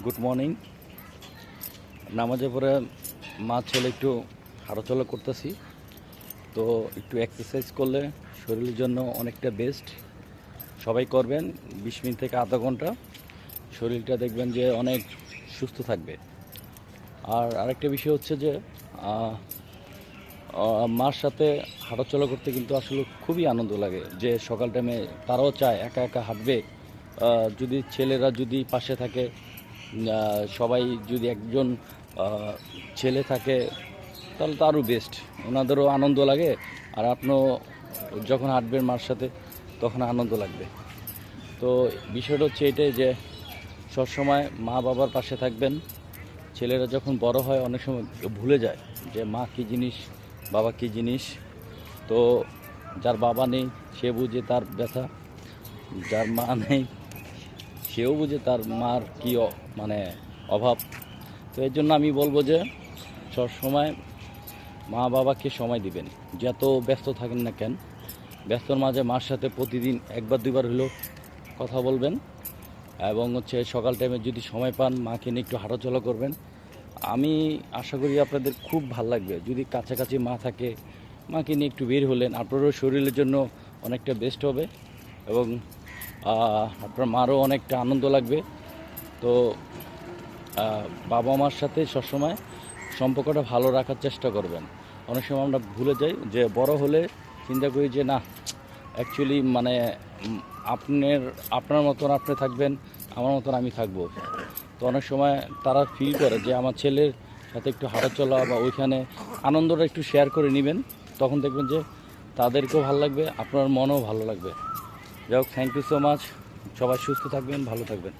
Good morning. নামাজের পরে মা ছেলে একটু হাঁটাচলা করতেছি। তো একটু এক্সারসাইজ করলে শরীরের জন্য অনেকটা বেস্ট। সবাই করবেন 20 মিনিট থেকে আধা ঘন্টা, শরীরটা দেখবেন যে অনেক সুস্থ থাকবে। আর আরেকটা বিষয় হচ্ছে যে মার সাথে হাঁটাচলা করতে কিন্তু আসলে খুবই আনন্দ লাগে। যে সকাল টাইমে তারাও চায় একা একা হাঁটবে, যদি ছেলেরা যদি পাশে থাকে, সবাই যদি একজন ছেলে থাকে তাহলে তো আরও বেস্ট, ওনাদেরও আনন্দ লাগে। আর আপনিও যখন হাঁটবেন মার সাথে তখন আনন্দ লাগবে। তো বিষয়টা হচ্ছে এটাই যে সবসময় মা বাবার পাশে থাকবেন। ছেলেরা যখন বড় হয় অনেক সময় ভুলে যায় যে মা কী জিনিস, বাবা কী জিনিস। তো যার বাবা নেই সে বুঝে তার ব্যথা, যার মা নেই সেও বুঝে তার মার কী মানে অভাব। তো এর জন্য আমি বলবো যে সবসময় মা বাবাকে সময় দিবেন, যত ব্যস্ত থাকেন না কেন। ব্যস্তর মাঝে মার সাথে প্রতিদিন একবার দুইবার হলেও কথা বলবেন। এবং হচ্ছে সকাল টাইমে যদি সময় পান মাকে নিয়ে একটু হাঁটাচলা করবেন। আমি আশা করি আপনাদের খুব ভালো লাগবে যদি কাছাকাছি মা থাকে, মাকে নিয়ে একটু বের হলেন, আপনারও শরীরের জন্য অনেকটা বেস্ট হবে এবং আপনার মারও অনেকটা আনন্দ লাগবে। তো বাবা মার সাথে সবসময় সম্পর্কটা ভালো রাখার চেষ্টা করবেন। অনেক সময় আমরা ভুলে যাই যে বড় হলে চিন্তা করি যে না, অ্যাকচুয়ালি মানে আপনার মতন আপনি থাকবেন, আমার মতন আমি থাকবো। তো অনেক সময় তারা ফিল করে যে আমার ছেলের সাথে একটু হাঁটাচলা বা ওইখানে আনন্দটা একটু শেয়ার করে নেবেন, তখন দেখবেন যে তাদেরকেও ভালো লাগবে, আপনার মনও ভালো লাগবে। যাই হোক, থ্যাংক ইউ সো মাচ। সবাই সুস্থ থাকবেন, ভালো থাকবেন।